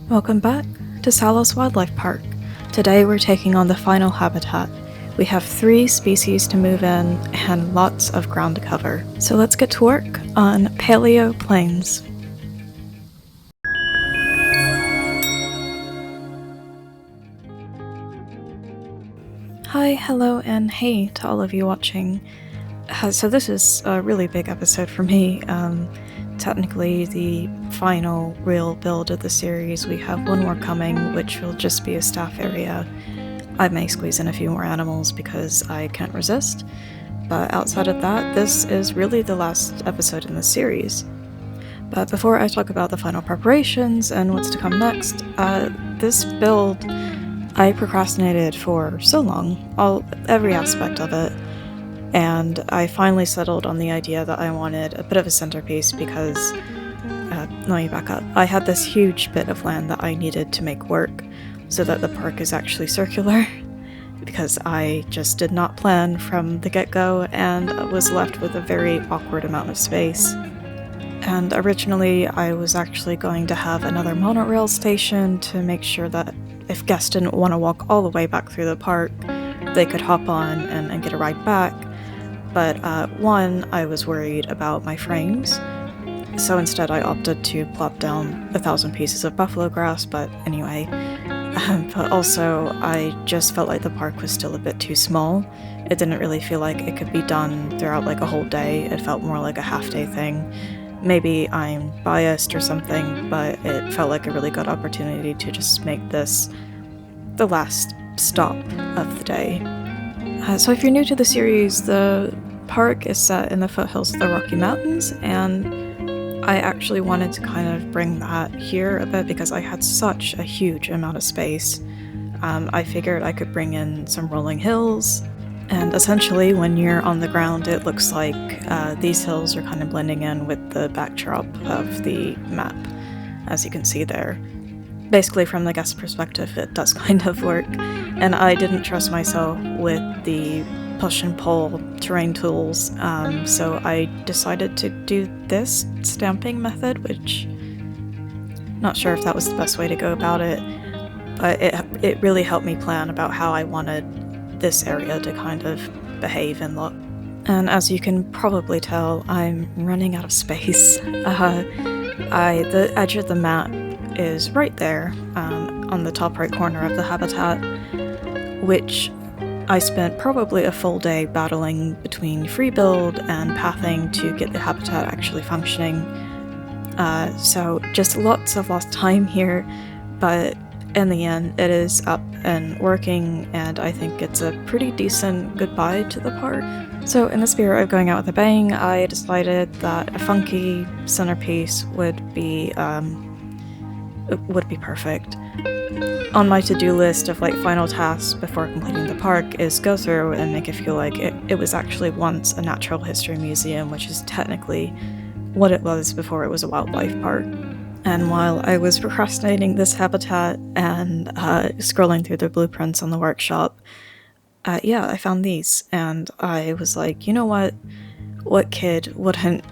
Welcome back to Salos Wildlife Park. Today we're taking on the final habitat. We have 3 species to move in and lots of ground to cover. So let's get to work on Paleo Plains. Hi, hello, and hey to all of you watching. So this is a really big episode for me. Technically the final real build of the series. We have one more coming, which will just be a staff area. I may squeeze in a few more animals because I can't resist, but outside of that, this is really the last episode in the series. But before I talk about the final preparations and what's to come next, this build I procrastinated for so long, every aspect of it, and I finally settled on the idea that I wanted a bit of a centerpiece because, let me back up, I had this huge bit of land that I needed to make work so that the park is actually circular, because I just did not plan from the get-go and was left with a very awkward amount of space. And originally I was actually going to have another monorail station to make sure that if guests didn't want to walk all the way back through the park, they could hop on and get a ride back. But one, I was worried about my frames, so instead I opted to plop down 1,000 pieces of buffalo grass, but anyway. But also, I just felt like the park was still a bit too small. It didn't really feel like it could be done throughout like a whole day. It felt more like a half-day thing. Maybe I'm biased or something, but it felt like a really good opportunity to just make this the last stop of the day. So if you're new to the series, the park is set in the foothills of the Rocky Mountains, and I actually wanted to kind of bring that here a bit because I had such a huge amount of space. I figured I could bring in some rolling hills, and essentially when you're on the ground it looks like these hills are kind of blending in with the backdrop of the map, as you can see there. Basically, from the guest perspective, it does kind of work, and I didn't trust myself with the push and pull terrain tools, so I decided to do this stamping method, which, not sure if that was the best way to go about it, but it really helped me plan about how I wanted this area to kind of behave and look. And as you can probably tell, I'm running out of space. The edge of the map is right there, on the top right corner of the habitat, which I spent probably a full day battling between free build and pathing to get the habitat actually functioning. So just lots of lost time here, but in the end it is up and working, and I think it's a pretty decent goodbye to the park. So in the spirit of going out with a bang, I decided that a funky centerpiece would be perfect. On my to-do list of like final tasks before completing the park is go through and make it feel like it was actually once a natural history museum, which is technically what it was before it was a wildlife park. And while I was procrastinating this habitat and scrolling through the blueprints on the workshop, I found these, and I was like, you know what kid wouldn't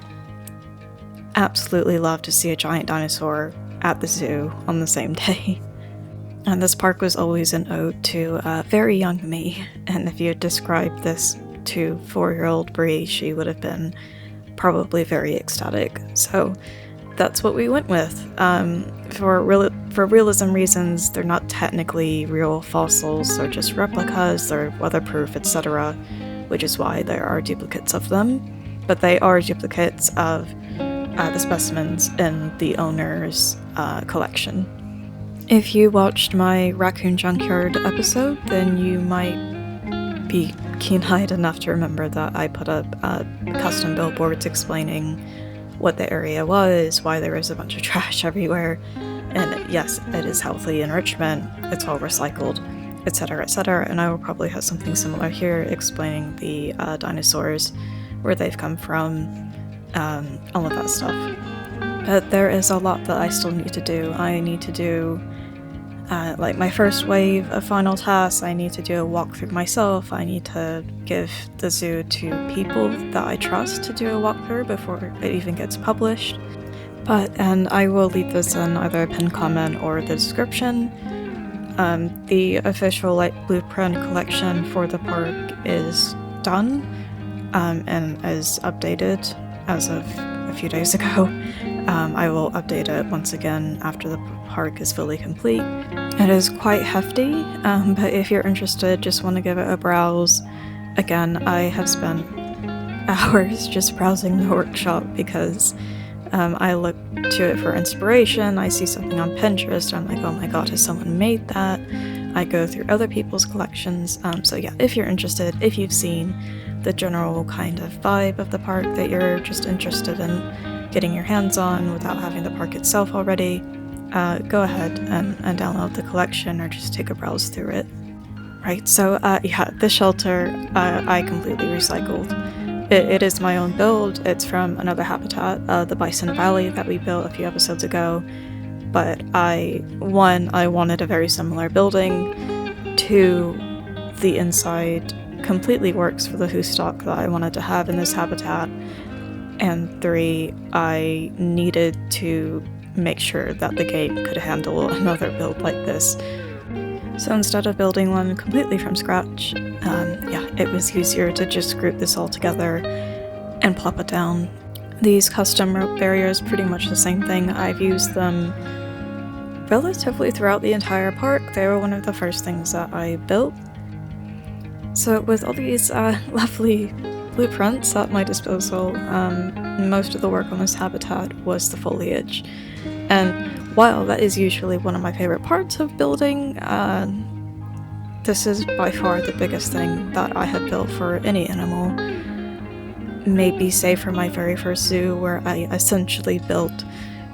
absolutely love to see a giant dinosaur at the zoo on the same day? And this park was always an ode to very young me, and if you had described this to 4-year-old Brie, she would have been probably very ecstatic. So that's what we went with. For realism reasons, they're not technically real fossils, they're just replicas, they're weatherproof, etc., which is why there are duplicates of them, but they are duplicates of the specimens in the owner's collection. If you watched my raccoon junkyard episode, then you might be keen-eyed enough to remember that I put up custom billboards explaining what the area was, why there was a bunch of trash everywhere, and yes, it is healthy enrichment, it's all recycled, etc., etc., and I will probably have something similar here explaining the dinosaurs, where they've come from, all of that stuff. But there is a lot that I still need to do. I need to do like my first wave of final tasks. I need to do a walkthrough myself. I need to give the zoo to people that I trust to do a walkthrough before it even gets published. And I will leave this in either a pinned comment or the description. The official blueprint collection for the park is done and is updated as of a few days ago. I will update it once again after the park is fully complete. It is quite hefty, but if you're interested, just want to give it a browse. Again, I have spent hours just browsing the workshop because I look to it for inspiration. I see something on Pinterest, I'm like, oh my god, has someone made that? I go through other people's collections. So yeah, if you're interested, if you've seen the general kind of vibe of the park that you're just interested in getting your hands on without having the park itself already, go ahead and download the collection or just take a browse through it. Right, so yeah, the shelter I completely recycled. It is my own build. It's from another habitat, the Bison Valley that we built a few episodes ago. But I wanted a very similar building. 2, the inside completely works for the hoofstock that I wanted to have in this habitat. And 3, I needed to make sure that the game could handle another build like this. So instead of building one completely from scratch, yeah, it was easier to just group this all together and plop it down. These custom rope barriers, pretty much the same thing. I've used them relatively throughout the entire park. They were one of the first things that I built. So with all these lovely blueprints at my disposal, most of the work on this habitat was the foliage. And while that is usually one of my favorite parts of building, this is by far the biggest thing that I have built for any animal. Maybe save for my very first zoo, where I essentially built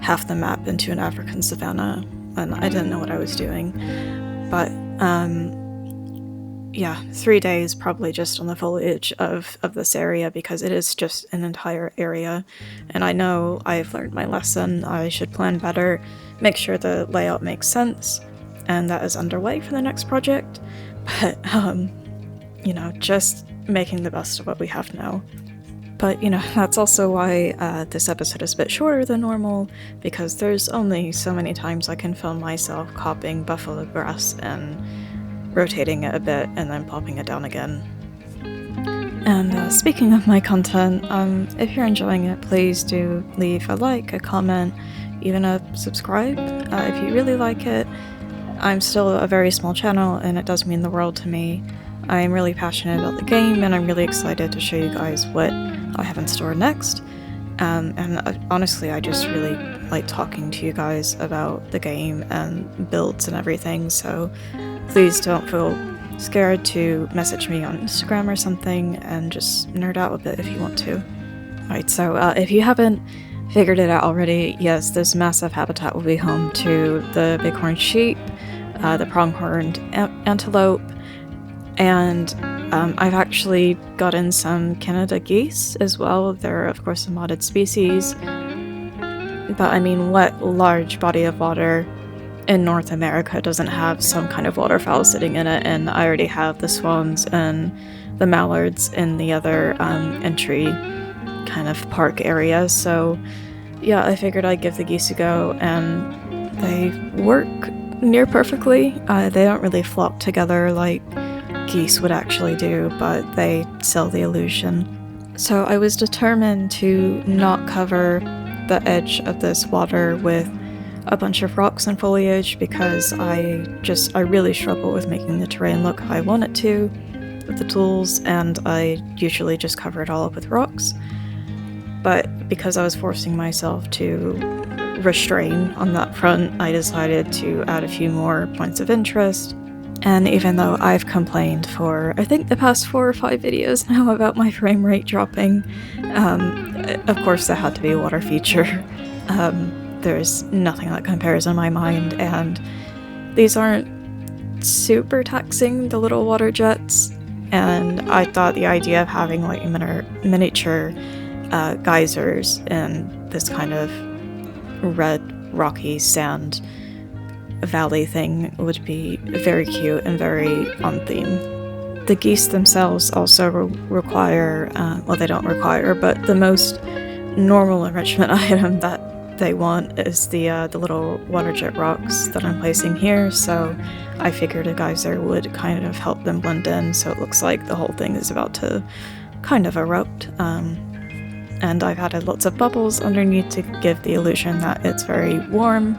half the map into an African savanna, and I didn't know what I was doing. But yeah, 3 days probably just on the foliage of this area, because it is just an entire area. And I know I've learned my lesson. I should plan better, make sure the layout makes sense, and that is underway for the next project. But, you know, just making the best of what we have now. But, you know, that's also why this episode is a bit shorter than normal, because there's only so many times I can film myself copying buffalo grass and rotating it a bit and then plopping it down again. And speaking of my content, if you're enjoying it, please do leave a like, a comment, even a subscribe if you really like it. I'm still a very small channel, and it does mean the world to me. I'm really passionate about the game, and I'm really excited to show you guys what I have in store next. And honestly, I just really like talking to you guys about the game and builds and everything, so please don't feel scared to message me on Instagram or something and just nerd out a bit if you want to. Right, so if you haven't figured it out already, yes, this massive habitat will be home to the bighorn sheep, the pronghorn antelope, and I've actually gotten some Canada geese as well. They're of course a modded species, but I mean, what large body of water in North America doesn't have some kind of waterfowl sitting in it? And I already have the swans and the mallards in the other entry kind of park area, so yeah, I figured I'd give the geese a go, and they work near perfectly. They don't really flock together like geese would actually do, but they sell the illusion. So I was determined to not cover the edge of this water with a bunch of rocks and foliage, because I really struggle with making the terrain look how I want it to with the tools, and I usually just cover it all up with rocks. But because I was forcing myself to restrain on that front, I decided to add a few more points of interest. And even though I've complained for, I think, the past 4 or 5 videos now about my frame rate dropping, of course there had to be a water feature. There's nothing that compares in my mind, and these aren't super taxing, the little water jets, and I thought the idea of having like miniature geysers in this kind of red rocky sand valley thing would be very cute and very on theme. The geese themselves also require, well, they don't require, but the most normal enrichment item that they want is the little water jet rocks that I'm placing here, so I figured a geyser would kind of help them blend in, so it looks like the whole thing is about to kind of erupt. And I've added lots of bubbles underneath to give the illusion that it's very warm,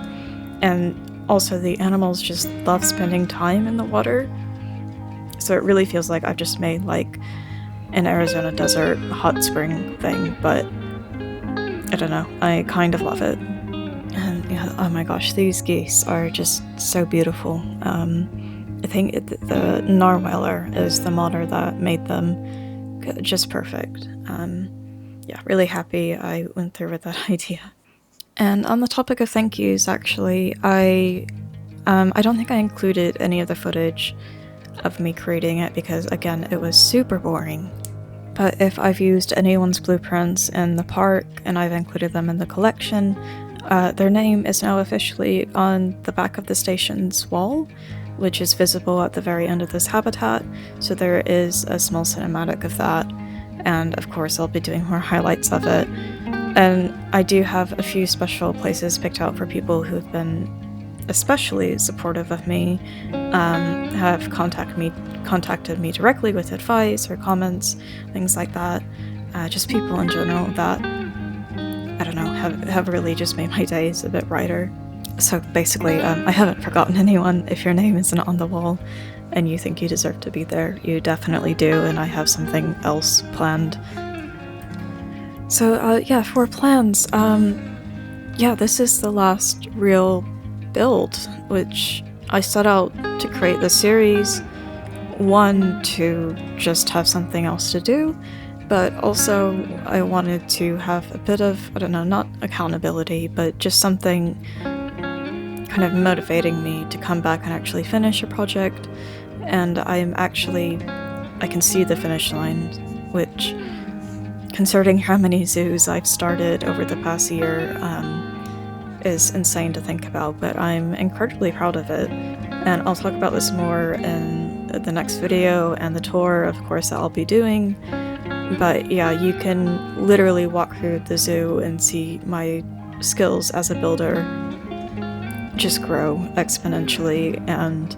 and also the animals just love spending time in the water, so it really feels like I've just made like an Arizona desert hot spring thing, but I don't know, I kind of love it. And yeah, oh my gosh, these geese are just so beautiful. I think the narwhaler is the modder that made them just perfect. Yeah, really happy I went through with that idea. And on the topic of thank yous, actually, I don't think I included any of the footage of me creating it because, again, it was super boring. But if I've used anyone's blueprints in the park and I've included them in the collection, their name is now officially on the back of the station's wall, which is visible at the very end of this habitat, so there is a small cinematic of that, and of course I'll be doing more highlights of it. And I do have a few special places picked out for people who've been especially supportive of me, have contacted me directly with advice or comments, things like that. Just people in general that, I don't know, have really just made my days a bit brighter. So basically, I haven't forgotten anyone. If your name isn't on the wall and you think you deserve to be there, you definitely do, and I have something else planned. So yeah, for plans, yeah, this is the last real build, which I set out to create the series, one, to just have something else to do, but also I wanted to have a bit of, I don't know, not accountability, but just something kind of motivating me to come back and actually finish a project. And I can see the finish line, which, considering how many zoos I've started over the past year, is insane to think about, but I'm incredibly proud of it. And I'll talk about this more in the next video and the tour, of course, that I'll be doing. But yeah, you can literally walk through the zoo and see my skills as a builder just grow exponentially, and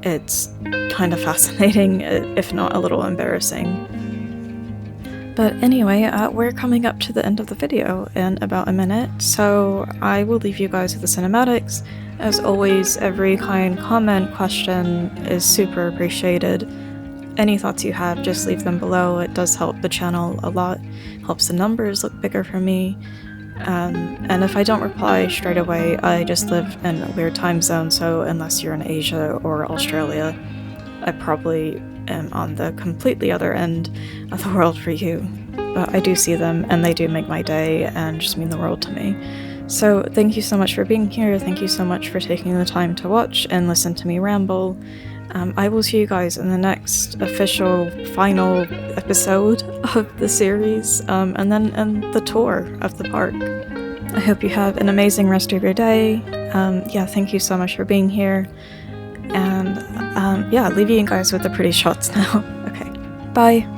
it's kind of fascinating, if not a little embarrassing. But anyway, we're coming up to the end of the video in about a minute, so I will leave you guys with the cinematics. As always, every kind comment, question is super appreciated. Any thoughts you have, just leave them below. It does help the channel a lot, helps the numbers look bigger for me. And if I don't reply straight away, I just live in a weird time zone, so unless you're in Asia or Australia, I probably am on the completely other end of the world for you. But I do see them, and they do make my day and just mean the world to me. So thank you so much for being here, thank you so much for taking the time to watch and listen to me ramble. I will see you guys in the next official final episode of the series, and then in the tour of the park. I hope you have an amazing rest of your day. Yeah, thank you so much for being here. And yeah, leaving you guys with the pretty shots now. Okay, bye.